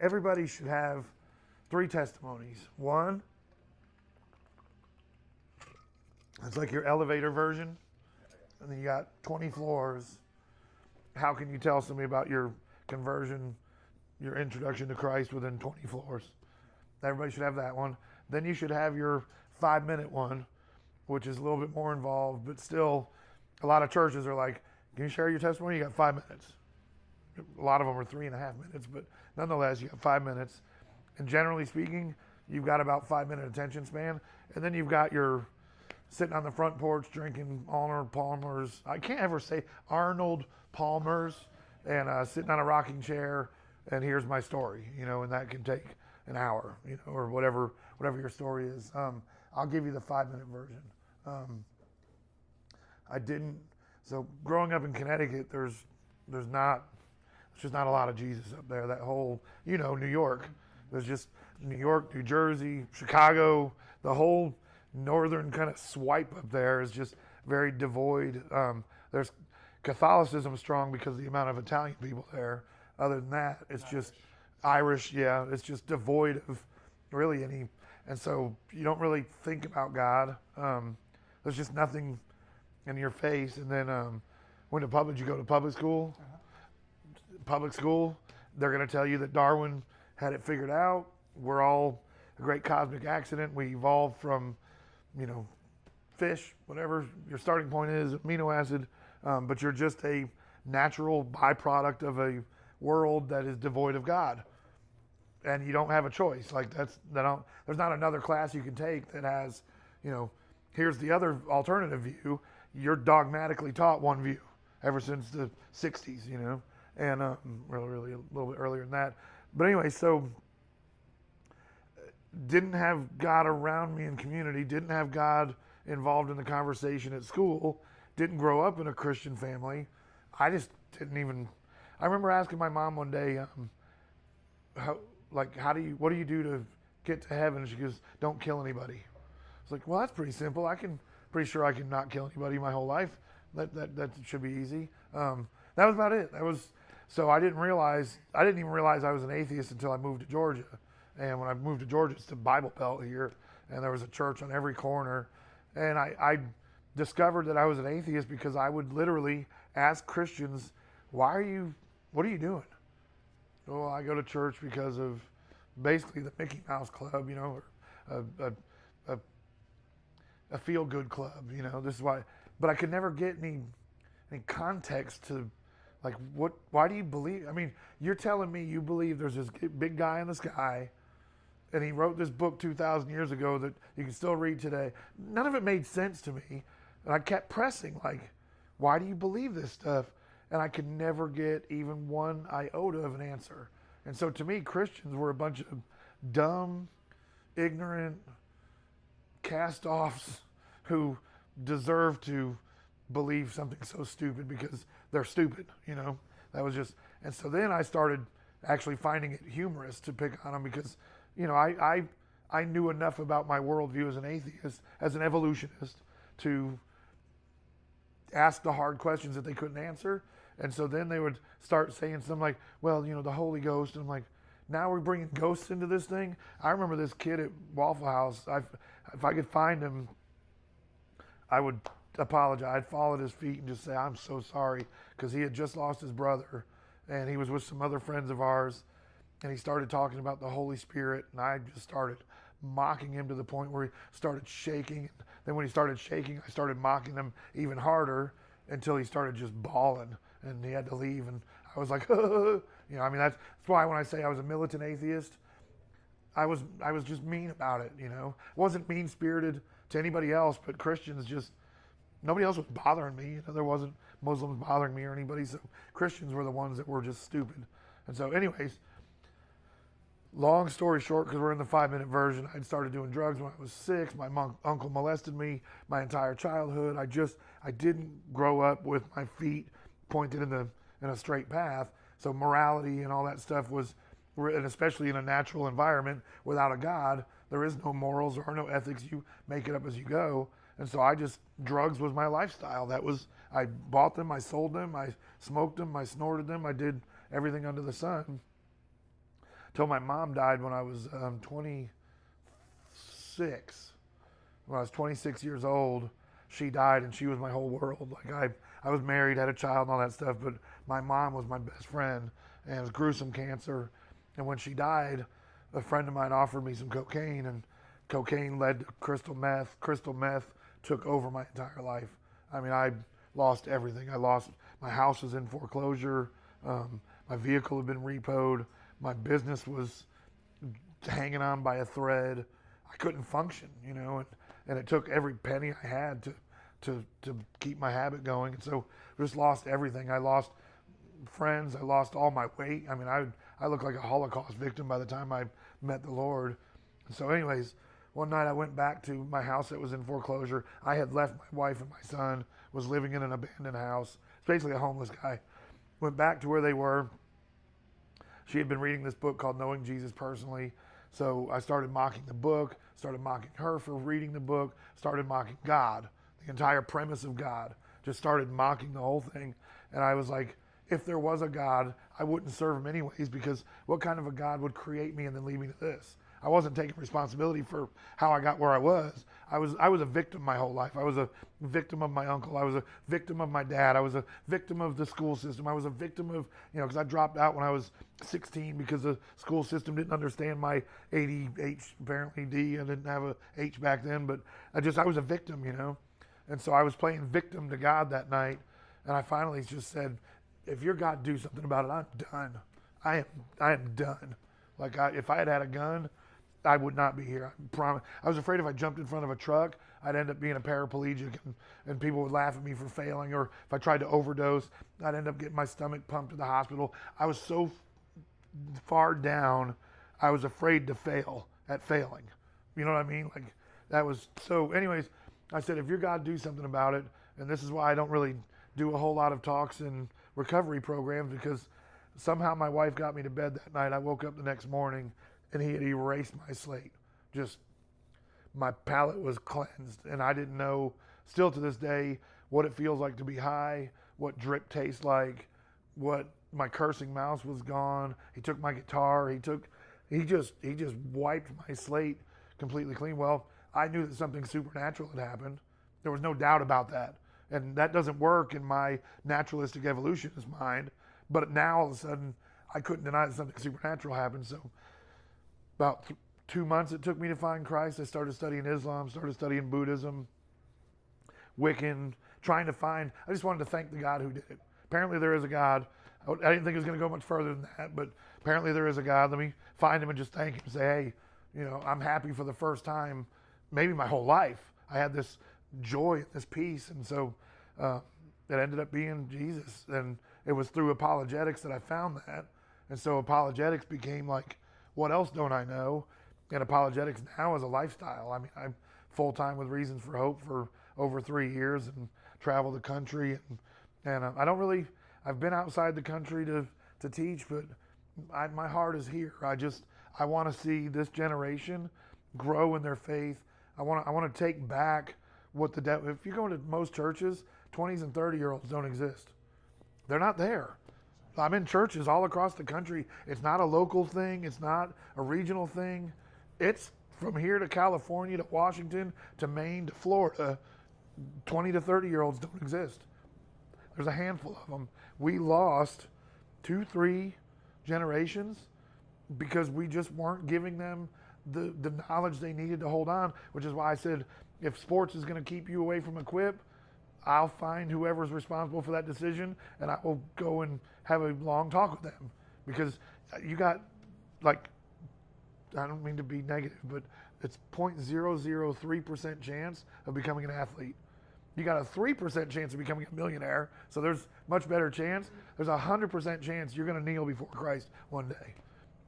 everybody should have 3 testimonies. One, it's like your elevator version, and then you got 20 floors. How can you tell somebody about your conversion, your introduction to Christ within 20 floors? Everybody should have that one. Then you should have your 5-minute one, which is a little bit more involved, but still, a lot of churches are like, can you share your testimony? You got 5 minutes. A lot of them are 3.5 minutes, but nonetheless, you got 5 minutes. And generally speaking, you've got about 5-minute attention span. And then you've got your sitting on the front porch drinking Arnold Palmer's. I can't ever say Arnold Palmer's, and sitting on a rocking chair. And here's my story, and that can take an hour, or whatever your story is. I'll give you the 5-minute version. So growing up in Connecticut, there's just not a lot of Jesus up there. That whole, New York. There's just New York, New Jersey, Chicago, the whole northern kind of swipe up there is just very devoid. There's Catholicism strong because of the amount of Italian people there. Other than that, it's just Irish, yeah. It's just devoid of really any, and so you don't really think about God. There's just nothing in your face. And then you go to public school. Public school, they're going to tell you that Darwin had it figured out. We're all a great cosmic accident. We evolved from, fish, whatever your starting point is, amino acid, but you're just a natural byproduct of a world that is devoid of God, and you don't have a choice. Like there's not another class you can take that has, here's the other alternative view. You're dogmatically taught one view ever since the 60s, and really a little bit earlier than that. But anyway, so didn't have God around me in community, didn't have God involved in the conversation at school, didn't grow up in a Christian family. I just didn't even. I remember asking my mom one day, what do you do to get to heaven? And she goes, don't kill anybody. I was like, well, that's pretty simple. Pretty sure I can not kill anybody my whole life. That should be easy. That was about it. So I didn't even realize I was an atheist until I moved to Georgia. And when I moved to Georgia, it's the Bible Belt here, and there was a church on every corner. And I discovered that I was an atheist because I would literally ask Christians, what are you doing? Well, I go to church because of basically the Mickey Mouse Club, or a feel-good club, this is why. But I could never get any context to, like, why do you believe? I mean, you're telling me you believe there's this big guy in the sky, and he wrote this book 2,000 years ago that you can still read today. None of it made sense to me. And I kept pressing, like, why do you believe this stuff? And I could never get even one iota of an answer. And so to me, Christians were a bunch of dumb, ignorant, cast-offs who deserve to believe something so stupid because they're stupid, That was just, and so then I started actually finding it humorous to pick on them because, I knew enough about my worldview as an atheist, as an evolutionist, to ask the hard questions that they couldn't answer. And so then they would start saying something like, well, the Holy Ghost. And I'm like, now we're bringing ghosts into this thing? I remember this kid at Waffle House. If I could find him, I would apologize. I'd fall at his feet and just say, I'm so sorry, because he had just lost his brother, and he was with some other friends of ours, and he started talking about the Holy Spirit, and I just started mocking him to the point where he started shaking. Then when he started shaking, I started mocking him even harder until he started just bawling, and he had to leave, and I was like, that's why when I say I was a militant atheist, I was just mean about it, Wasn't mean-spirited to anybody else, but Christians just, nobody else was bothering me. There wasn't Muslims bothering me or anybody, so Christians were the ones that were just stupid. And so anyways, long story short, because we're in the 5-minute version, I'd started doing drugs when I was 6. My uncle molested me my entire childhood. I didn't grow up with my feet pointed in a straight path. So morality and all that stuff was, and especially in a natural environment without a God, there is no morals or no ethics. You make it up as you go. And so drugs was my lifestyle. I bought them, I sold them, I smoked them, I snorted them, I did everything under the sun. till my mom died when I was 26. When I was 26 years old, she died, and she was my whole world. Like I was married, had a child, and all that stuff, but my mom was my best friend, and it was gruesome cancer. And when she died, a friend of mine offered me some cocaine, and cocaine led to crystal meth. Crystal meth took over my entire life. I mean, I lost everything. My house was in foreclosure. My vehicle had been repoed. My business was hanging on by a thread. I couldn't function, and it took every penny I had to keep my habit going. And so I just lost everything. I lost friends. I lost all my weight. I mean, I looked like a Holocaust victim by the time I met the Lord. And so anyways, one night I went back to my house that was in foreclosure. I had left my wife and my son, was living in an abandoned house. It's basically a homeless guy. Went back to where they were. She had been reading this book called Knowing Jesus Personally. So I started mocking the book, started mocking her for reading the book, started mocking God, the entire premise of God. Just started mocking the whole thing. And I was like, if there was a God, I wouldn't serve him anyways, because what kind of a God would create me and then leave me to this? I wasn't taking responsibility for how I got where I was. I was a victim my whole life. I was a victim of my uncle. I was a victim of my dad. I was a victim of the school system. I was a victim of, because I dropped out when I was 16 because the school system didn't understand my ADH, apparently D. I didn't have a H back then, but I was a victim, And so I was playing victim to God that night, and I finally just said, if your God do something about it, I'm done. I am done. Like if I had had a gun, I would not be here. I promise. I was afraid if I jumped in front of a truck, I'd end up being a paraplegic, and people would laugh at me for failing. Or if I tried to overdose, I'd end up getting my stomach pumped to the hospital. I was so far down, I was afraid to fail at failing. You know what I mean? Like that was so. Anyways, I said, if your God do something about it, and this is why I don't really do a whole lot of talks and recovery programs, because somehow my wife got me to bed that night. I woke up the next morning and he had erased my slate. Just my palate was cleansed, and I didn't know, still to this day, what it feels like to be high, what drip tastes like, what my cursing mouth was gone. He took my guitar. He just wiped my slate completely clean. Well, I knew that something supernatural had happened. There was no doubt about that. And that doesn't work in my naturalistic evolutionist mind. But now all of a sudden, I couldn't deny that something supernatural happened. So about 2 months it took me to find Christ. I started studying Islam, started studying Buddhism, Wiccan, I just wanted to thank the God who did it. Apparently there is a God. I didn't think it was going to go much further than that, but apparently there is a God. Let me find him and just thank him and say, hey, I'm happy for the first time, maybe my whole life. I had this joy, this peace. And so it ended up being Jesus. And it was through apologetics that I found that. And so apologetics became like, what else don't I know? And apologetics now is a lifestyle. I mean, I'm full-time with Reasons for Hope for over 3 years and travel the country. And I've been outside the country to teach, but my heart is here. I want to see this generation grow in their faith. I want to take back what the devil. If you go into most churches, 20s and 30-year-olds don't exist. They're not there. I'm in churches all across the country. It's not a local thing. It's not a regional thing. It's from here to California to Washington to Maine to Florida. 20 to 30-year-olds don't exist. There's a handful of them. We lost 2-3 generations because we just weren't giving them the knowledge they needed to hold on, which is why I said, if sports is going to keep you away from Equip, I'll find whoever's responsible for that decision, and I will go and have a long talk with them. Because you got, like, I don't mean to be negative, but it's 0.003% chance of becoming an athlete. You got a 3% chance of becoming a millionaire, so there's much better chance. There's a 100% chance you're going to kneel before Christ one day.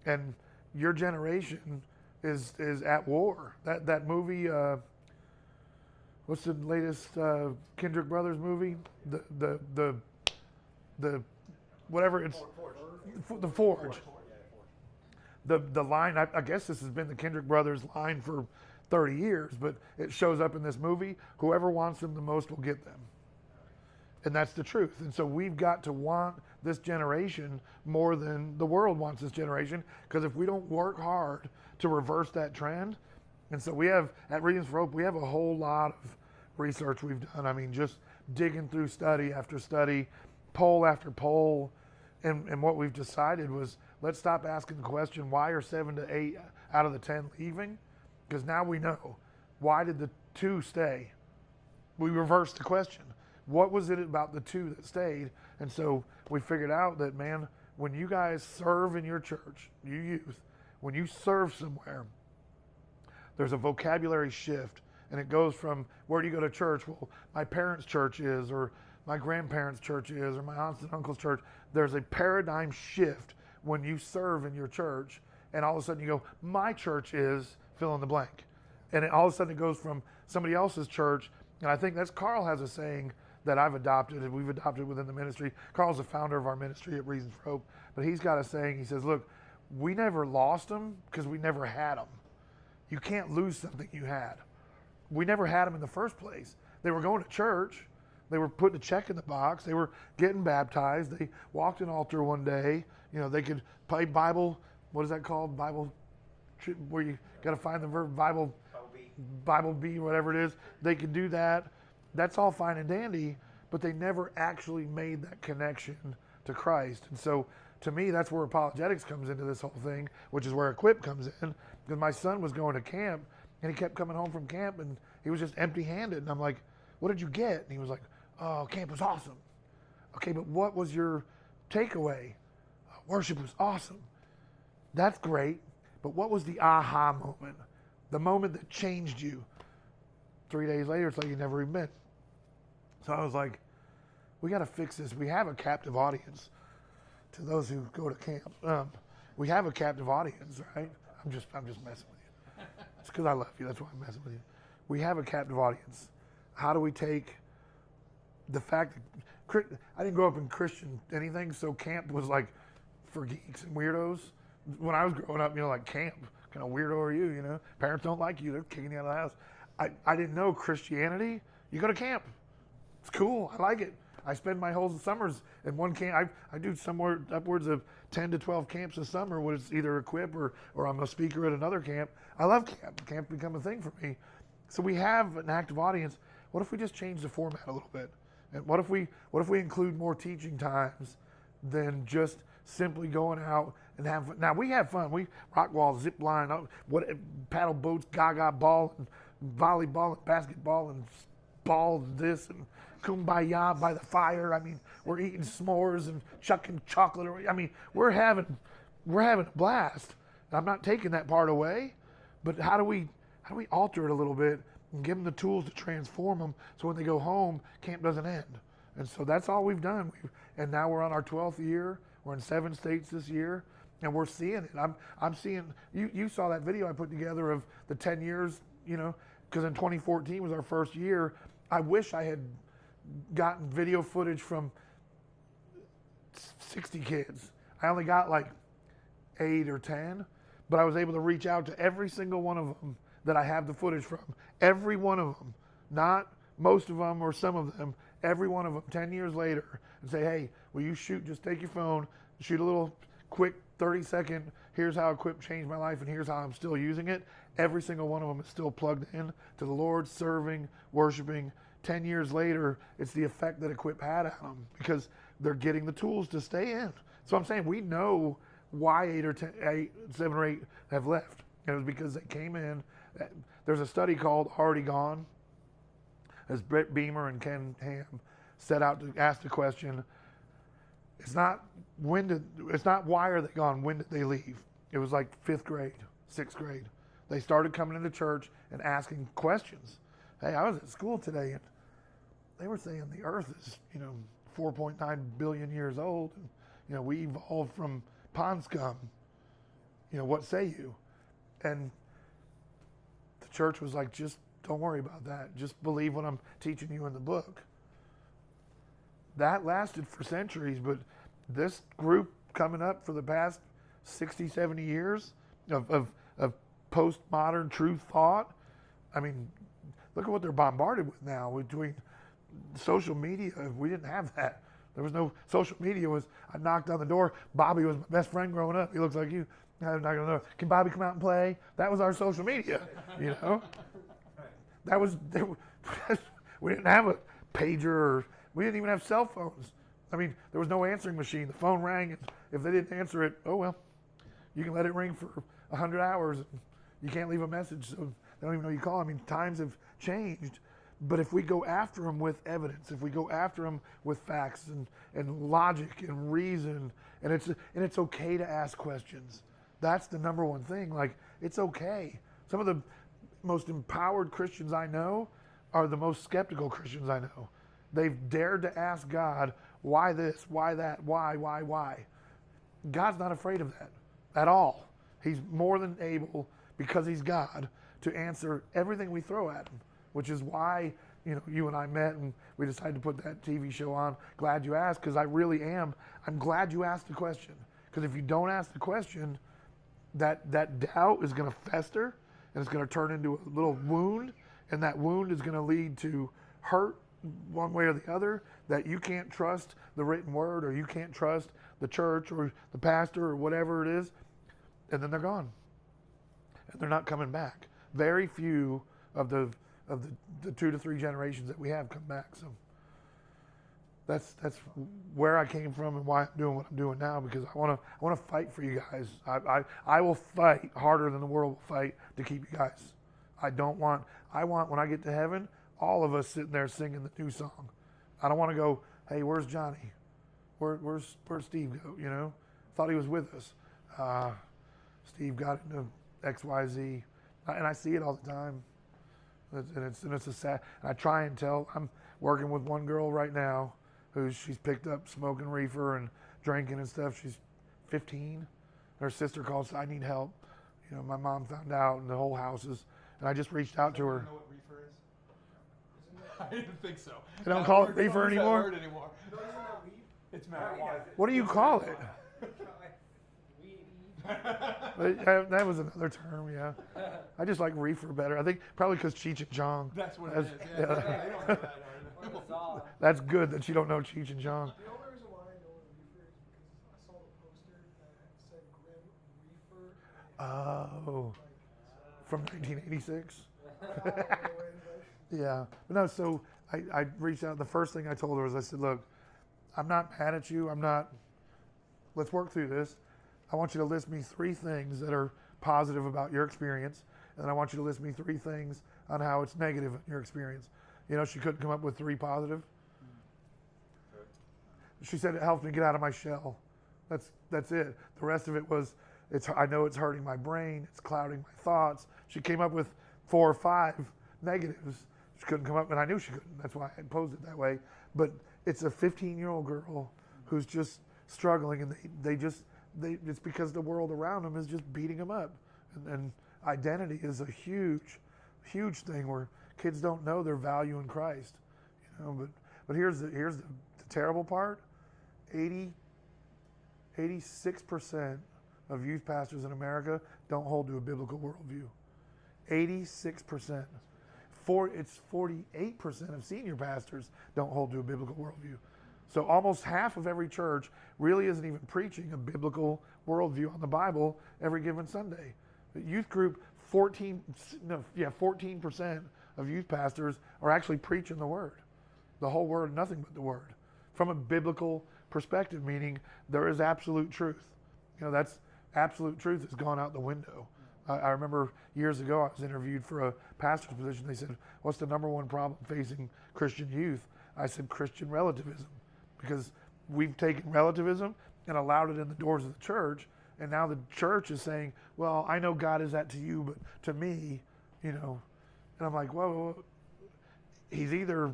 And your generation is at war. That movie, what's the latest Kendrick Brothers movie? The whatever it's the Forge. The line, I guess this has been the Kendrick Brothers line for 30 years, but it shows up in this movie. Whoever wants them the most will get them. And that's the truth. And so we've got to want this generation more than the world wants this generation, because if we don't work hard to reverse that trend, and so we have, at Reasons for Hope, we have a whole lot of research we've done. I mean, just digging through study after study, poll after poll, and what we've decided was, let's stop asking the question, why are 7 to 8 out of the 10 leaving? Because now we know, why did the 2 stay? We reversed the question. What was it about the 2 that stayed? And so we figured out that, man, when you guys serve in your church, you youth, when you serve somewhere, there's a vocabulary shift, and it goes from, where do you go to church? Well, my parents' church is, or my grandparents' church is, or my aunts and uncles' church. There's a paradigm shift when you serve in your church, and all of a sudden you go, my church is fill in the blank. And all of a sudden it goes from somebody else's church, and I think that's, Carl has a saying that I've adopted, and we've adopted within the ministry. Carl's the founder of our ministry at Reasons for Hope, but he's got a saying. He says, look, we never lost them because we never had them. You can't lose something you had. We never had them in the first place. They were going to church. They were putting a check in the box. They were getting baptized. They walked an altar one day. You know, they could play Bible. What is that called? Bible, where you got to find the verb, Bible B, whatever it is. They could do that. That's all fine and dandy, but they never actually made that connection to Christ. And so, to me, that's where apologetics comes into this whole thing, which is where Equip comes in. Because my son was going to camp, and he kept coming home from camp, and he was just empty-handed. And I'm like, what did you get? And he was like, oh, camp was awesome. Okay, but what was your takeaway? Worship was awesome. That's great, but what was the aha moment? The moment that changed you? 3 days later, it's like you never even been. So I was like, we got to fix this. We have a captive audience. To those who go to camp, we have a captive audience, right? I'm just messing with you. It's because I love you. That's why I'm messing with you. We have a captive audience. How do we take the fact that I didn't grow up in Christian anything, so camp was like for geeks and weirdos. When I was growing up, you know, like camp, kind of weirdo are you? You know, parents don't like you. They're kicking you out of the house. I didn't know Christianity. You go to camp. It's cool. I like it. I spend my whole summers in one camp. I do somewhere upwards of 10 to 12 camps a summer, when it's either Equip or I'm a speaker at another camp. I love camp. Camp become a thing for me. So we have an active audience. What if we just change the format a little bit? And what if we include more teaching times than just simply going out and have fun? Now we have fun. We rock wall, zip line, paddle boats, gaga ball, and volleyball, and basketball, and ball this, and kumbaya by the fire. I mean, we're eating s'mores and chucking chocolate. I mean, we're having a blast. I'm not taking that part away, but how do we alter it a little bit and give them the tools to transform them so when they go home, camp doesn't end? And so that's all we've done. And now we're on our 12th year. We're in 7 states this year, and we're seeing it. I'm seeing, you saw that video I put together of the 10 years, you know, because in 2014 was our first year. I wish I had gotten video footage from 60 kids. I only got like 8 or 10, but I was able to reach out to every single one of them that I have the footage from. Every one of them, not most of them or some of them, every one of them 10 years later, and say, hey, will you just take your phone, shoot a little quick 30-second, here's how Equip changed my life and here's how I'm still using it. Every single one of them is still plugged in to the Lord, serving, worshiping. 10 years later, it's the effect that Equip had on them because they're getting the tools to stay in. So I'm saying we know why 7 or 8 have left. And it was because they came in. There's a study called Already Gone, as Brett Beamer and Ken Ham set out to ask the question. It's not why are they gone, when did they leave? It was like 5th grade, 6th grade. They started coming into church and asking questions. Hey, I was at school today and they were saying the earth is, 4.9 billion years old. And, we evolved from pond scum. What say you? And the church was like, just don't worry about that. Just believe what I'm teaching you in the book. That lasted for centuries, but this group coming up for the past 60, 70 years of postmodern truth thought, I mean, look at what they're bombarded with now between social media, we didn't have that. There was no social media. I knocked on the door. Bobby was my best friend growing up. He looks like you. I'm not gonna know. Can Bobby come out and play? That was our social media, you know. That was we didn't have a pager, or we didn't even have cell phones. I mean, there was no answering machine. The phone rang, and if they didn't answer it, oh well, you can let it ring for 100 hours. And you can't leave a message, so they don't even know you call. I mean, times have changed. But if we go after them with evidence, if we go after them with facts and logic and reason, and it's okay to ask questions. That's the number one thing. Like, it's okay. Some of the most empowered Christians I know are the most skeptical Christians I know. They've dared to ask God, why this, why that, why? God's not afraid of that at all. He's more than able, because he's God, to answer everything we throw at him, which is why, you know, you and I met and we decided to put that TV show on. Glad you asked, because I really am. I'm glad you asked the question, because if you don't ask the question, that doubt is going to fester, and it's going to turn into a little wound, and that wound is going to lead to hurt one way or the other, that you can't trust the written word, or you can't trust the church or the pastor or whatever it is, and then they're gone. And they're not coming back. Very few of the 2 to 3 generations that we have come back. So that's where I came from and why I'm doing what I'm doing now, because I want to fight for you guys. I will fight harder than the world will fight to keep you guys. I want when I get to heaven, all of us sitting there singing the new song. I don't want to go, hey, where's Johnny? Where's Steve go? You know, thought he was with us. Steve got into XYZ, and I see it all the time. And it's a sad. And I try and tell. I'm working with one girl right now, she's picked up smoking reefer and drinking and stuff. She's 15. Her sister calls. I need help. You know, my mom found out, and the whole house is. And I just reached out to her. Do you know what reefer is? I didn't think so. They don't call it reefer anymore? No, isn't that weed? It's marijuana. What do you call it? That was another term, yeah. I just like reefer better. I think probably because Cheech and Chong. That's what it is. Yeah. They don't know that. That's good that you don't know Cheech and Chong. The only reason why I know what reefer is because I saw the poster that said Grim Reefer. Oh, from 1986. Yeah, but no. So I reached out. The first thing I told her was, I said, look, I'm not mad at you. Let's work through this. I want you to list me 3 things that are positive about your experience, and then I want you to list me 3 things on how it's negative in your experience. You know, she couldn't come up with 3 positive. She said it helped me get out of my shell. That's it. The rest of it was, I know it's hurting my brain, it's clouding my thoughts. She came up with 4 or 5 negatives. She couldn't come up, and I knew she couldn't. That's why I posed it that way. But it's a 15-year-old girl who's just struggling, and it's because the world around them is just beating them up. And identity is a huge, huge thing where kids don't know their value in Christ. You know, but here's the terrible part. 86% of youth pastors in America don't hold to a biblical worldview. 86%. It's 48% of senior pastors don't hold to a biblical worldview. So almost half of every church really isn't even preaching a biblical worldview on the Bible every given Sunday. The youth group, 14% of youth pastors are actually preaching the Word. The whole Word, nothing but the Word. From a biblical perspective, meaning there is absolute truth. You know, that's absolute truth has gone out the window. I remember years ago I was interviewed for a pastor's position. They said, what's the number one problem facing Christian youth? I said, Christian relativism. Because we've taken relativism and allowed it in the doors of the church, and now the church is saying, well, I know God is that to you, but to me, you know. And I'm like, whoa, he's either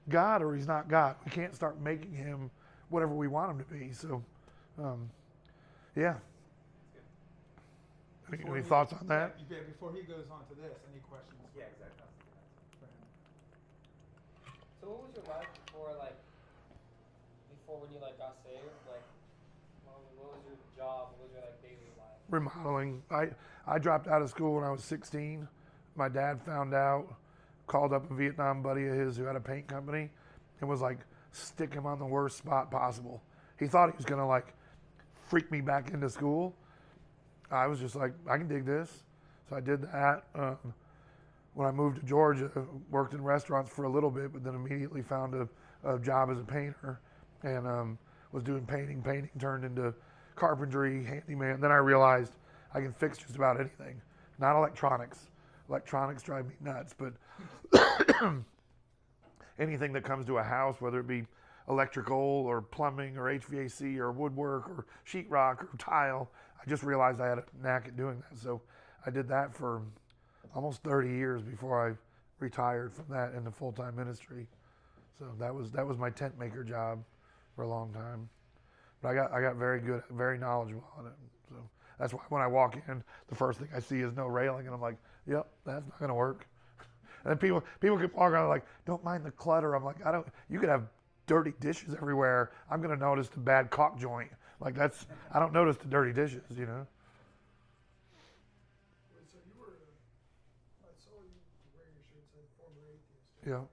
God or he's not God. We can't start making him whatever we want him to be. So, yeah. Any thoughts on that? Yeah, before he goes on to this, any questions? Yeah, exactly. For him? So what was your life before when you got saved? What was your job? What was your daily life? Remodeling. I dropped out of school when I was 16. My dad found out, called up a Vietnam buddy of his who had a paint company, and was like stick him on the worst spot possible. He thought he was gonna like freak me back into school. I was just like, I can dig this. So I did that. When I moved to Georgia, worked in restaurants for a little bit, but then immediately found a job as a painter and was doing painting. Painting turned into carpentry, handyman. Then I realized I can fix just about anything. Not electronics. Electronics drive me nuts, but anything that comes to a house, whether it be electrical or plumbing or HVAC or woodwork or sheetrock or tile, I just realized I had a knack at doing that. So I did that for almost 30 years before I retired from that into full-time ministry. So that was my tent maker job for a long time. But I got very good, very knowledgeable on it. So that's why when I walk in, the first thing I see is no railing, and I'm like, yep, that's not gonna work. And then people can walk around like, don't mind the clutter. I'm like, you could have dirty dishes everywhere. I'm gonna notice the bad caulk joint. Like I don't notice the dirty dishes, you know. Wait, so you were, I saw you wearing your shirt said former atheist. Yeah.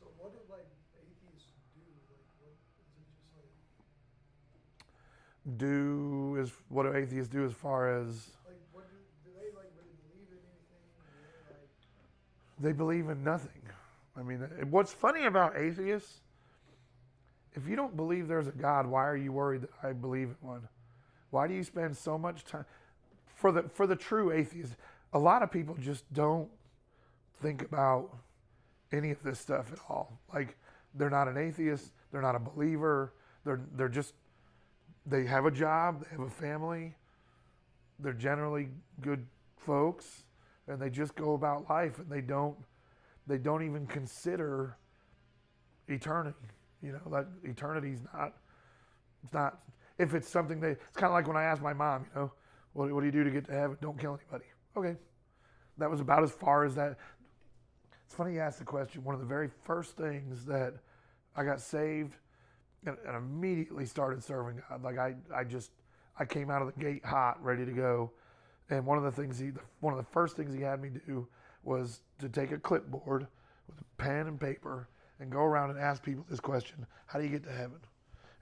So what did like atheists do? Like what is it just like? What do atheists do as far as Like what do they like really believe in anything? Or like they believe in nothing? I mean, what's funny about atheists, if you don't believe there's a God, why are you worried that I believe in one? Why do you spend so much time for the true atheist? A lot of people just don't think about any of this stuff at all. Like they're not an atheist, they're not a believer, they're just they have a job, they have a family, they're generally good folks, and they just go about life and they don't even consider eternity. You know, that eternity's not, if it's something it's kind of like when I asked my mom, you know, what do you do to get to heaven? Don't kill anybody. Okay. That was about as far as that. It's funny you asked the question. One of the very first things that I got saved and immediately started serving God. Like I came out of the gate hot, ready to go. And one of the first things he had me do was to take a clipboard with a pen and paper and go around and ask people this question: how do you get to heaven?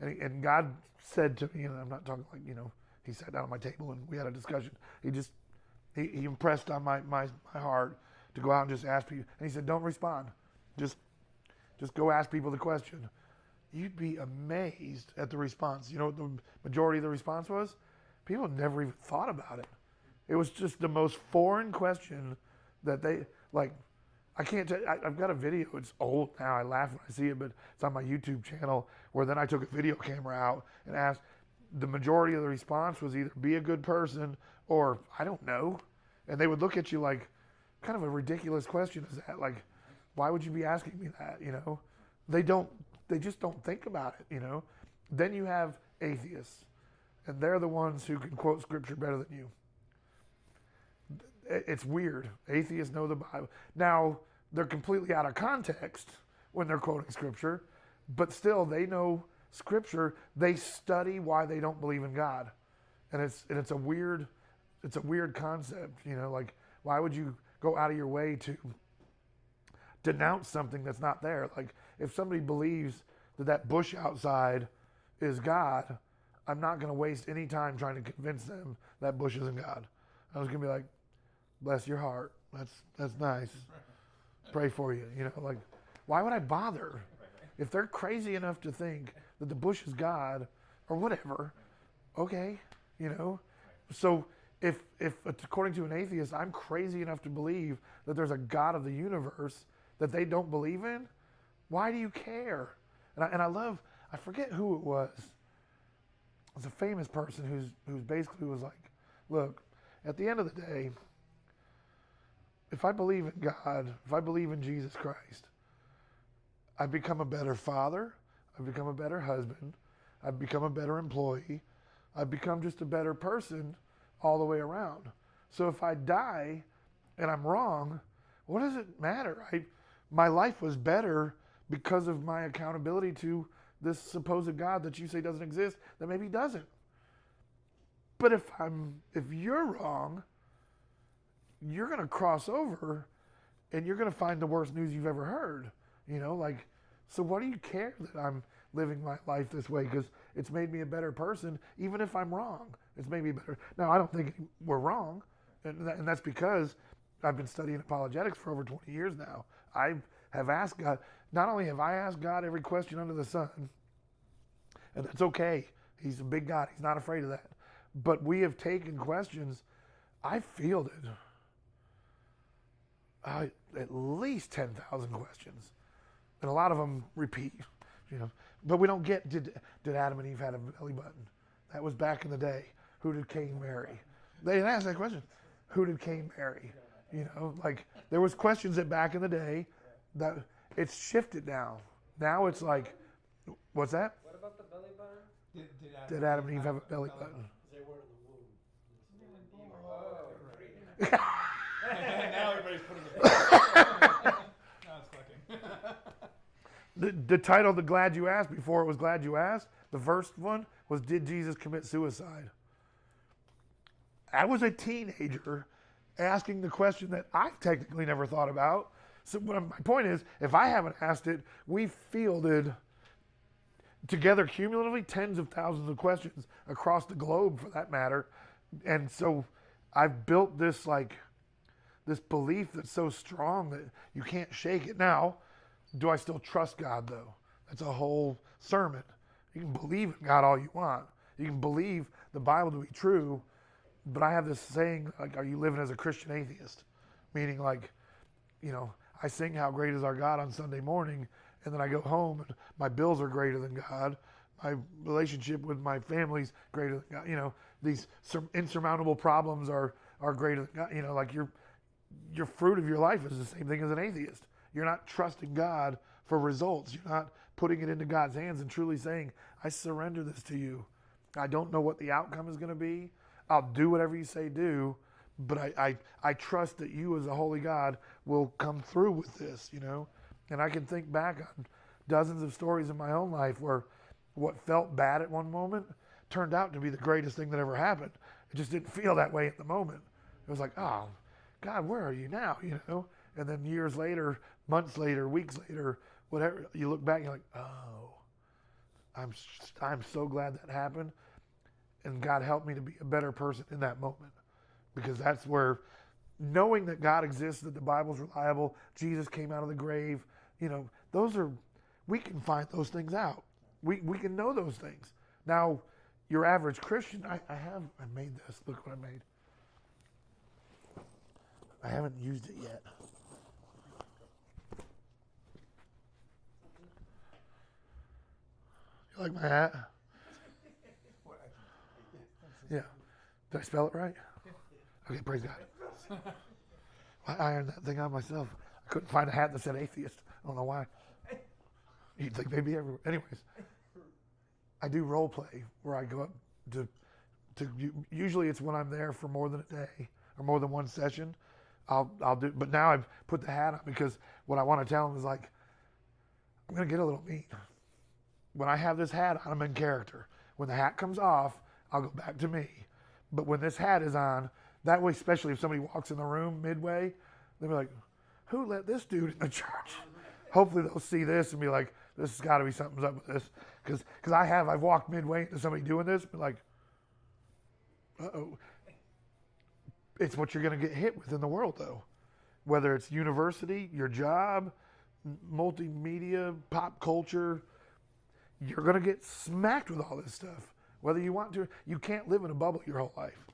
And God said to me, and I'm not talking like, you know, he sat down at my table and we had a discussion. He impressed on my heart to go out and just ask people. And he said, don't respond. Just go ask people the question. You'd be amazed at the response. You know what the majority of the response was? People never even thought about it. It was just the most foreign question that they, like, I can't tell. I've got a video. It's old now. I laugh when I see it, but it's on my YouTube channel. Where then I took a video camera out and asked. The majority of the response was either be a good person or I don't know, and they would look at you like, kind of a ridiculous question is that? Like, why would you be asking me that? You know, they just don't think about it. You know, then you have atheists, and they're the ones who can quote scripture better than you. It's weird. Atheists know the Bible. Now, they're completely out of context when they're quoting scripture, but still they know scripture. They study why they don't believe in God. And it's a weird concept, you know, like why would you go out of your way to denounce something that's not there? Like if somebody believes that bush outside is God, I'm not going to waste any time trying to convince them that bush isn't God. I was going to be like, bless your heart. That's nice. Pray for you. You know, like, why would I bother? If they're crazy enough to think that the bush is God or whatever, okay, you know. So if according to an atheist, I'm crazy enough to believe that there's a God of the universe that they don't believe in, why do you care? And I forget who it was. It's a famous person who's basically was like, look, at the end of the day, if I believe in God, if I believe in Jesus Christ, I've become a better father, I've become a better husband, I've become a better employee, I've become just a better person all the way around. So if I die and I'm wrong, what does it matter? My life was better because of my accountability to this supposed God that you say doesn't exist, that maybe doesn't. But if you're wrong, you're going to cross over and you're going to find the worst news you've ever heard. You know, like So what do you care that I'm living my life this way? Because it's made me a better person, even if I'm wrong. It's made me better. Now, I don't think we're wrong, and that's because I've been studying apologetics for over 20 years now. I have asked God, not only have I asked God every question under the sun, and that's okay. He's a big God. He's not afraid of that. But we have taken questions. I fielded at least 10,000 questions. And a lot of them repeat, But we don't get, did Adam and Eve have a belly button? That was back in the day. Who did Cain marry? They didn't ask that question. Who did Cain marry? There was questions that back in the day that it's shifted now. Now it's like, what's that? What about the belly button? Did Adam and Eve have a belly button? They were in the womb. Oh, Now everybody's putting it. Now it's clicking. The title, The Glad You Asked, before it was Glad You Asked, the first one was, Did Jesus Commit Suicide? I was a teenager asking the question that I technically never thought about. So my point is, if I haven't asked it, we fielded together cumulatively tens of thousands of questions across the globe, for that matter. And so I've built this belief that's so strong that you can't shake it. Now, do I still trust God, though? That's a whole sermon. You can believe in God all you want. You can believe the Bible to be true, but I have this saying, are you living as a Christian atheist? Meaning I sing How Great Is Our God on Sunday morning, and then I go home and my bills are greater than God. My relationship with my family's greater than God. These insurmountable problems are greater than God. Your fruit of your life is the same thing as an atheist. You're not trusting God for results. You're not putting it into God's hands and truly saying, I surrender this to you. I don't know what the outcome is going to be. I'll do whatever you say do, but I trust that you as a holy God will come through with this, And I can think back on dozens of stories in my own life where what felt bad at one moment turned out to be the greatest thing that ever happened. It just didn't feel that way at the moment. It was like, oh, God, where are you now? And then years later, months later, weeks later, whatever, you look back and you're like, oh, I'm so glad that happened. And God helped me to be a better person in that moment. Because that's where knowing that God exists, that the Bible's reliable, Jesus came out of the grave, we can find those things out. We can know those things. Now, your average Christian, I made this. Look what I made. I haven't used it yet. You like my hat? Yeah. Did I spell it right? Okay, praise God. I ironed that thing on myself. I couldn't find a hat that said atheist. I don't know why. You'd think they'd be everywhere. Anyways, I do role play where I go up to usually it's when I'm there for more than a day or more than one session. I'll do, but now I've put the hat on because what I want to tell them is I'm going to get a little mean. When I have this hat on, I'm in character. When the hat comes off, I'll go back to me. But when this hat is on, that way, especially if somebody walks in the room midway, they'll be like, who let this dude in the church? Hopefully they'll see this and be like, this has got to be something's up with this. Because I've walked midway into somebody doing this, but like, uh-oh. It's what you're going to get hit with in the world, though. Whether it's university, your job, multimedia, pop culture, you're going to get smacked with all this stuff. Whether you want to, you can't live in a bubble your whole life.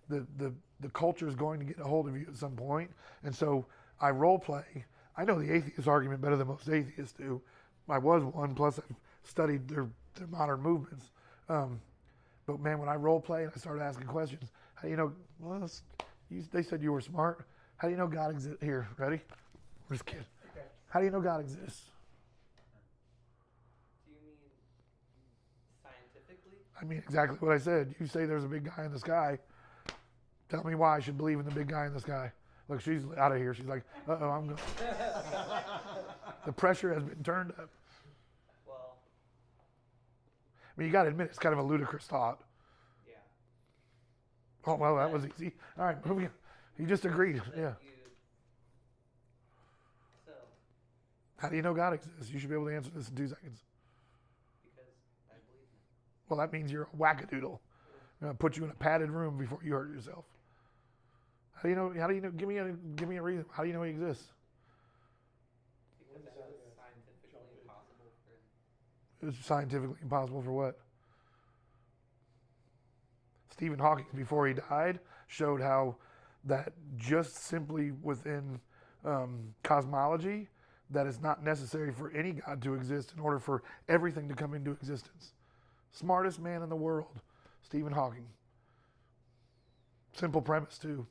The culture is going to get a hold of you at some point. And so I role play. I know the atheist argument better than most atheists do. I was one, plus I've studied their modern movements. But man, when I role play and I started asking questions, how do you know, they said you were smart. How do you know God exists? Here, ready? I'm just kidding. How do you know God exists? Do you mean scientifically? I mean exactly what I said. You say there's a big guy in the sky. Tell me why I should believe in the big guy in the sky. Look, she's out of here. She's like, uh-oh, I'm going. The pressure has been turned up. Well, I mean, you got to admit, it's kind of a ludicrous thought. yeah. Oh, well, that was easy. All right, moving on. You just agreed. Yeah. So, How do you know God exists? You should be able to answer this in 2 seconds. Because I believe in it. Well, that means you're a wackadoodle. I'm gonna put you in a padded room before you hurt yourself. How do you know? How do you know? Give me a reason. How do you know he exists? Because that was scientifically impossible for It's scientifically impossible for what? Stephen Hawking, before he died, showed how that just simply within cosmology, that it's not necessary for any God to exist in order for everything to come into existence. Smartest man in the world, Stephen Hawking. Simple premise too.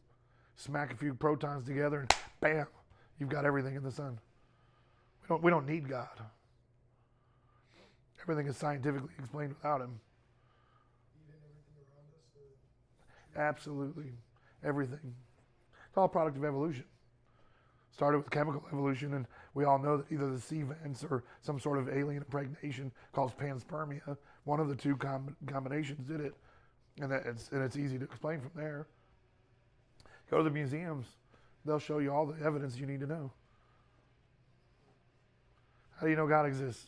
Smack a few protons together and bam, you've got everything in the sun. We don't need God. Everything is scientifically explained without him. Even everything around us. Absolutely. Everything. It's all a product of evolution. Started with chemical evolution, and we all know that either the sea vents or some sort of alien impregnation called panspermia, one of the two combinations did it. And it's easy to explain from there. Go to the museums. They'll show you all the evidence you need to know. How do you know God exists?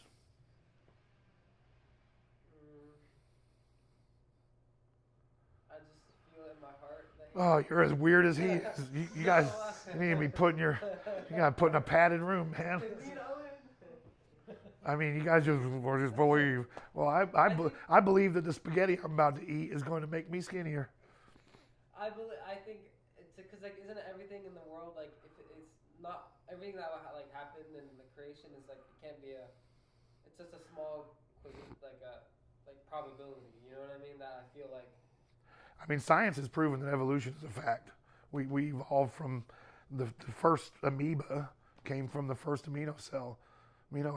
I just feel in my heart that Oh, you're as weird as he is. You guys you need to be you gotta put in a padded room, man. I mean, you guys just believe. Well, I believe that the spaghetti I'm about to eat is going to make me skinnier. I think it's because like isn't everything in the world like if it's not everything that like happened in the creation is like it can't be it's just a small like probability, you know what I mean, that I feel like I mean, science has proven that evolution is a fact. We evolved from the first amoeba came from the first amino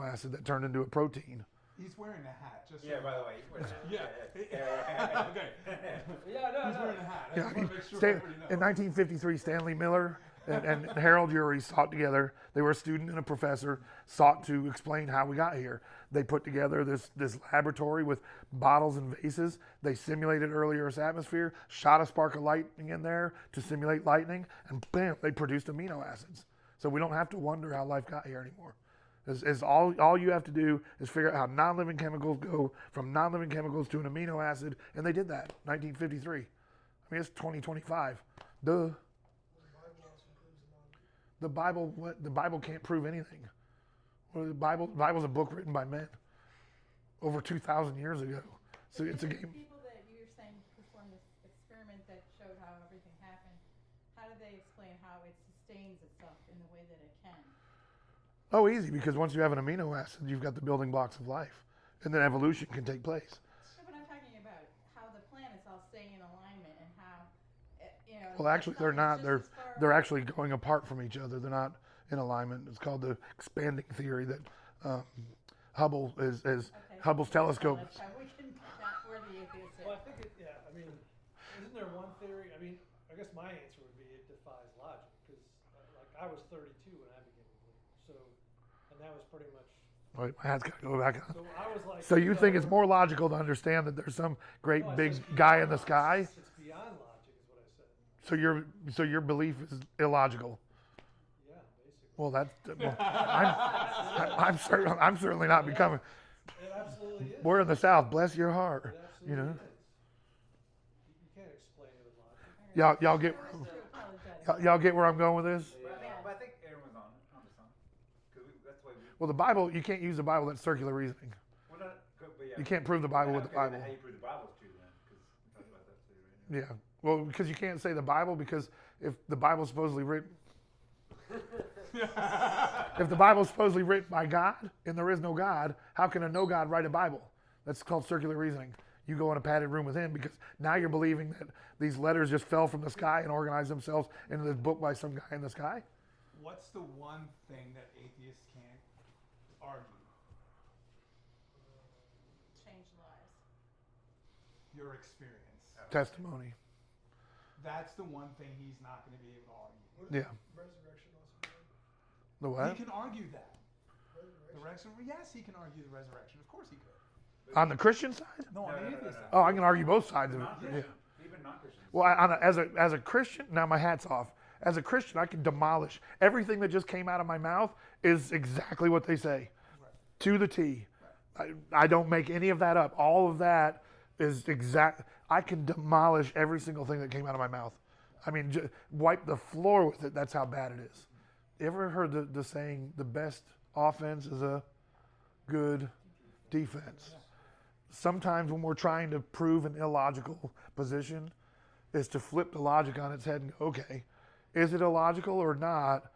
acid that turned into a protein. He's wearing a hat. Just Yeah, by the way, he's wearing a hat. Yeah. Okay. yeah, no, He's no. wearing a hat. I Yeah, just I mean, want to make sure everybody knows. in 1953, Stanley Miller and Harold Urey sought together. They were a student and a professor, sought to explain how we got here. They put together this laboratory with bottles and vases. They simulated early Earth's atmosphere, shot a spark of lightning in there to simulate lightning, and bam, they produced amino acids. So we don't have to wonder how life got here anymore. Is all you have to do is figure out how non-living chemicals go from non-living chemicals to an amino acid, and they did that, 1953. I mean, it's 2025. Duh. The Bible, what? The Bible can't prove anything. Well, the Bible's a book written by men over 2,000 years ago. So it's a game. People that you were saying performed this experiment that showed how everything happened, how do they explain how it sustains itself in the way that it can? Oh, easy, because once you have an amino acid, you've got the building blocks of life. And then evolution can take place. No, but I'm talking about how the planets all stay in alignment and how, Well, actually, they're not. They're actually going apart from each other. They're not in alignment. It's called the expanding theory that Hubble is Hubble's telescope. We can not for the atheist. Well, I think I mean, isn't there one theory? I mean, I guess my answer would be it defies logic because, like, I was 32 when I began to believe. So, and that was pretty much. Wait, my hat's got to go back on. So I was like. So you think it's more logical to understand that there's some great No, it's big just guy in beyond- the sky? It's beyond logic, is what I said. So your belief is illogical. Yeah, basically. Well, I'm certainly not becoming. It absolutely is. We're in the South. Bless your heart. It absolutely You know. is. You can't explain it with logic. Y'all get where I'm going with this? But I think everyone's on to something. Because that's the way we. Well, the Bible, you can't use the Bible. That's circular reasoning. Well, not, but yeah. You can't prove the Bible with the Okay, then Bible. How you prove the Bible's true then? Because we talked about that too, right? Yeah. Well, because you can't say the Bible because if the Bible's supposedly written. If the Bible's supposedly written by God and there is no God, how can a no God write a Bible? That's called circular reasoning. You go in a padded room with him because now you're believing that these letters just fell from the sky and organized themselves into this book by some guy in the sky. What's the one thing that atheists can't argue? Change lives. Your experience. Testimony. That's the one thing he's not going to be able to argue. What is Yeah. resurrection also mean? The what? He can argue that. Resurrection? Yes, he can argue the resurrection. Of course he could. On the Christian side? No, on the atheist side. Oh, I can argue both sides of it. Yeah. Even non-Christians. Well, as a Christian, now my hat's off. as a Christian, I can demolish everything that just came out of my mouth is exactly what they say, to the T. I don't make any of that up. All of that is exact. I can demolish every single thing that came out of my mouth. I mean, wipe the floor with it. That's how bad it is. You ever heard the saying, the best offense is a good defense? Sometimes when we're trying to prove an illogical position, is to flip the logic on its head and go, okay, is it illogical or not,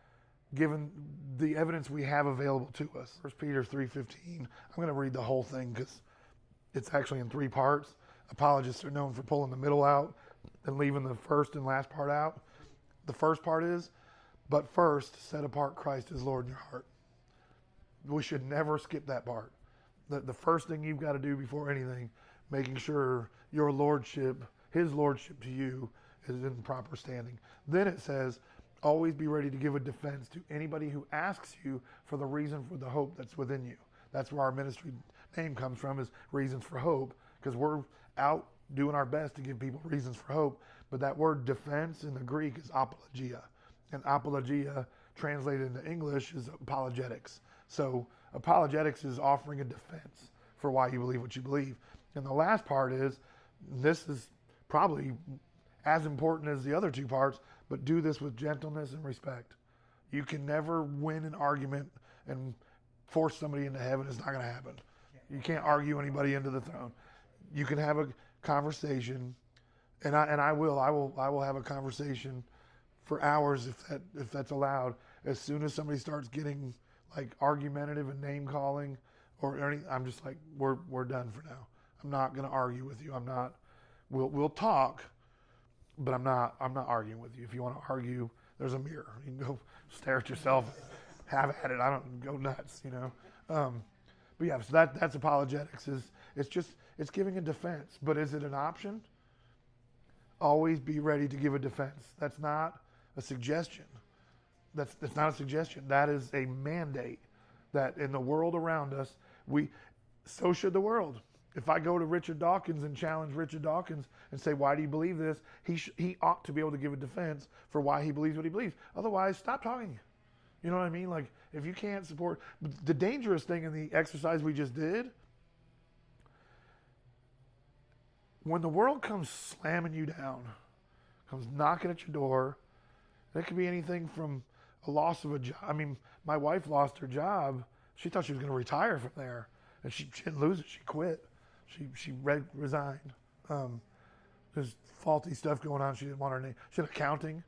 given the evidence we have available to us? 1 Peter 3:15. I'm going to read the whole thing because it's actually in 3 parts. Apologists are known for pulling the middle out and leaving the first and last part out. The first part is, but first set apart Christ as Lord in your heart. We should never skip that part. The first thing you've got to do before anything, making sure your lordship, his lordship to you, is in proper standing. Then it says, always be ready to give a defense to anybody who asks you for the reason for the hope that's within you. That's where our ministry name comes from, is Reasons for Hope, because we're out doing our best to give people reasons for hope. But that word defense in the Greek is apologia. And apologia, translated into English, is apologetics. So apologetics is offering a defense for why you believe what you believe. And the last part is, this is probably as important as the other 2 parts, but do this with gentleness and respect. You can never win an argument and force somebody into heaven. It's not going to happen. You can't argue anybody into the throne. You can have a conversation, and I will have a conversation for hours if that's allowed. As soon as somebody starts getting like argumentative and name calling or anything, I'm just like, we're done for now. I'm not going to argue with you. I'm not. We'll talk, but I'm not arguing with you. If you want to argue, there's a mirror. You can go stare at yourself, have at it. I don't go nuts, you know. But yeah, so that's apologetics. It's giving a defense. But is it an option? Always be ready to give a defense. That's not a suggestion. That's not a suggestion. That is a mandate that in the world around us, so should the world. If I go to Richard Dawkins and challenge Richard Dawkins and say, why do you believe this? He ought to be able to give a defense for why he believes what he believes. Otherwise, stop talking. You know what I mean? Like, if you can't support, the dangerous thing in the exercise we just did, when the world comes slamming you down, comes knocking at your door, it could be anything from a loss of a job. I mean, my wife lost her job. She thought she was going to retire from there, and she didn't lose it. She quit. She resigned. There's faulty stuff going on. She didn't want her name. She had accounting,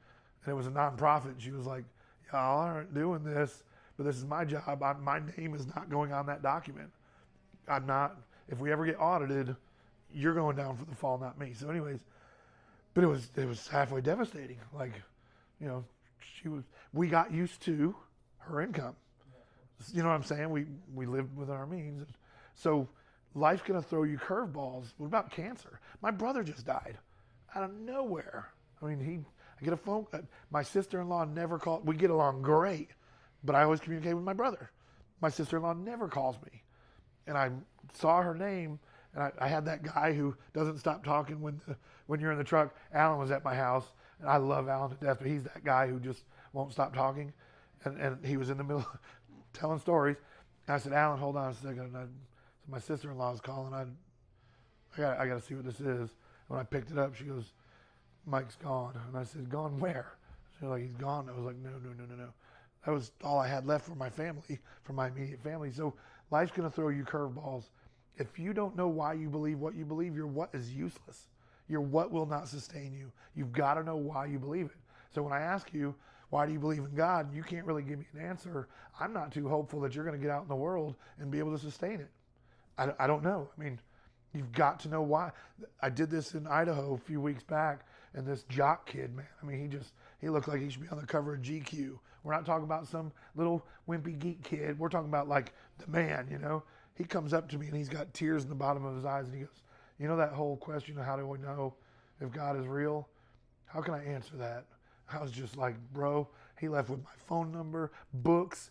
and it was a nonprofit. She was like, y'all aren't doing this, but this is my job. My name is not going on that document. I'm not. If we ever get audited, you're going down for the fall, not me. So anyways, but it was halfway devastating. Like, you know, we got used to her income. You know what I'm saying? We lived within our means. So life's going to throw you curveballs. What about cancer? My brother just died out of nowhere. I mean, I get a phone. My sister-in-law never called. We get along great, but I always communicate with my brother. My sister-in-law never calls me. And I saw her name, and I had that guy who doesn't stop talking when you're in the truck. Alan was at my house, and I love Alan to death, but he's that guy who just won't stop talking. And he was in the middle telling stories. And I said, Alan, hold on a second. So my sister-in-law is calling. I got to see what this is. When I picked it up, she goes, Mike's gone. And I said, gone where? She was like, he's gone. I was like, no. That was all I had left for my family, for my immediate family. So life's going to throw you curveballs. If you don't know why you believe what you believe, your what is useless. Your what will not sustain you. You've got to know why you believe it. So when I ask you, why do you believe in God? You can't really give me an answer. I'm not too hopeful that you're going to get out in the world and be able to sustain it. I don't know. I mean, you've got to know why. I did this in Idaho a few weeks back, and this jock kid, man, I mean, he looked like he should be on the cover of GQ. We're not talking about some little wimpy geek kid. We're talking about like the man, you know. He comes up to me and he's got tears in the bottom of his eyes, and he goes, you know that whole question of how do we know if God is real? How can I answer that? I was just like, bro, he left with my phone number, books,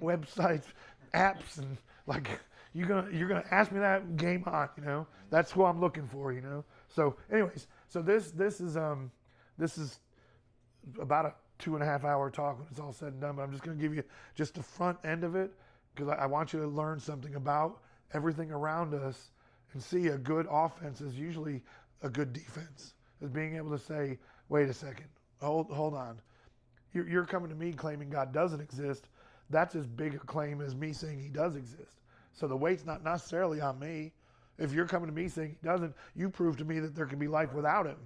websites, apps, and like, you're gonna ask me that? Game on, you know. That's who I'm looking for, you know. So, anyways, so this is about a 2.5 hour talk when it's all said and done, but I'm just going to give you just the front end of it because I want you to learn something about everything around us and see a good offense is usually a good defense. Is being able to say, wait a second, hold on. You're coming to me claiming God doesn't exist. That's as big a claim as me saying he does exist. So the weight's not necessarily on me. If you're coming to me saying he doesn't, you prove to me that there can be life without him.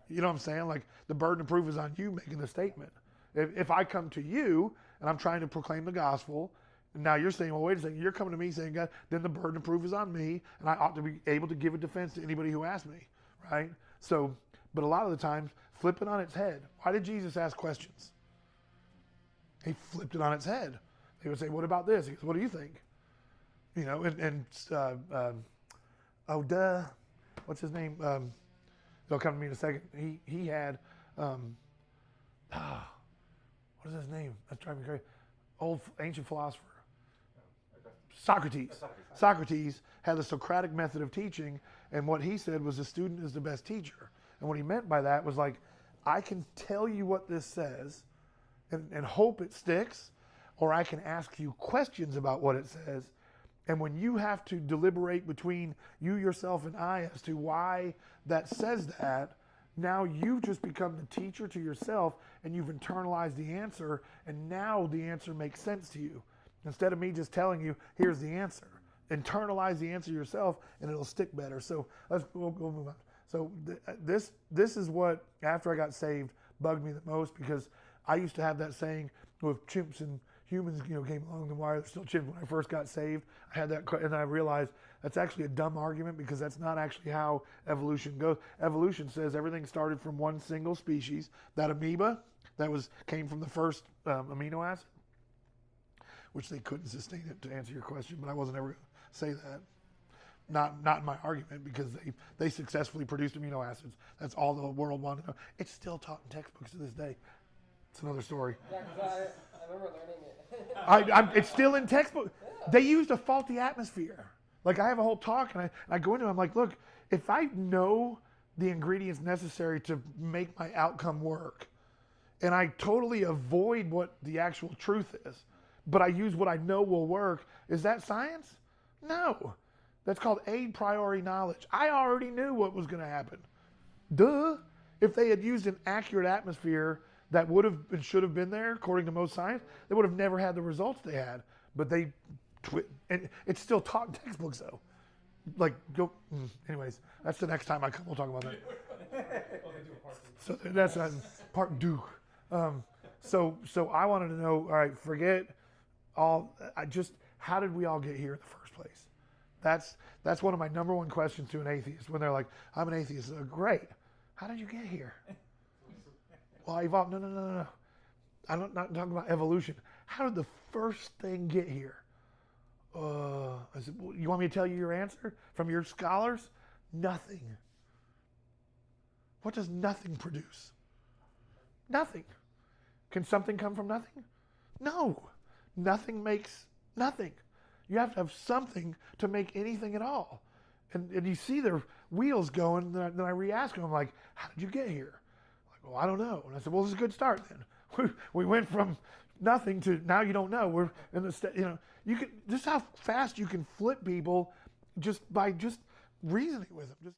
You know what I'm saying? Like the burden of proof is on you making the statement. If I come to you and I'm trying to proclaim the gospel, and now you're saying, well, wait a second, you're coming to me saying God, then the burden of proof is on me, and I ought to be able to give a defense to anybody who asks me, right? So, but a lot of the times, flip it on its head. Why did Jesus ask questions? He flipped it on its head. They would say, what about this? He goes, what do you think? You know, what's his name? It'll come to me in a second. He had, what is his name? That's driving me crazy. Old ancient philosopher. Socrates. Socrates had the Socratic method of teaching, and what he said was the student is the best teacher. And what he meant by that was like, I can tell you what this says and hope it sticks, or I can ask you questions about what it says. And when you have to deliberate between you, yourself, and I as to why that says that, now you've just become the teacher to yourself and you've internalized the answer, and now the answer makes sense to you. Instead of me just telling you, here's the answer. Internalize the answer yourself and it'll stick better. So we'll move on. So this is what, after I got saved, bugged me the most, because I used to have that saying with chimps and humans, came along the wire. They're still chimps. When I first got saved, I had that, and I realized that's actually a dumb argument, because that's not actually how evolution goes. Evolution says everything started from one single species, that amoeba that came from the first amino acid, which they couldn't sustain it, to answer your question, but I wasn't ever going to say that. Not in my argument, because they successfully produced amino acids. That's all the world wanted to know. It's still taught in textbooks to this day. It's another story. Yeah, 'cause I remember learning it. It's still in textbook. They used a faulty atmosphere. Like, I have a whole talk, and I go into it, I'm like, look, if I know the ingredients necessary to make my outcome work, and I totally avoid what the actual truth is, but I use what I know will work, is that science? No. That's called a priori knowledge. I already knew what was going to happen. Duh. If they had used an accurate atmosphere that would have and should have been there, according to most science, they would have never had the results they had. But and it's still taught in textbooks, though. Like, anyways, that's the next time I come. We'll talk about that. So that's part two. So I wanted to know, all right, forget all, how did we all get here in the first place? That's one of my number one questions to an atheist, when they're like, I'm an atheist. Great. How did you get here? Well, I evolved. No. I'm not talking about evolution. How did the first thing get here? I said, well, you want me to tell you your answer from your scholars? Nothing. What does nothing produce? Nothing. Can something come from nothing? No. Nothing makes nothing. You have to have something to make anything at all. And you see their wheels going, then I re-ask them, I'm like, how did you get here? Like, well, I don't know. And I said, well, this is a good start then. We went from nothing to now you don't know. We're in the, you can, this is how fast you can flip people just by reasoning with them.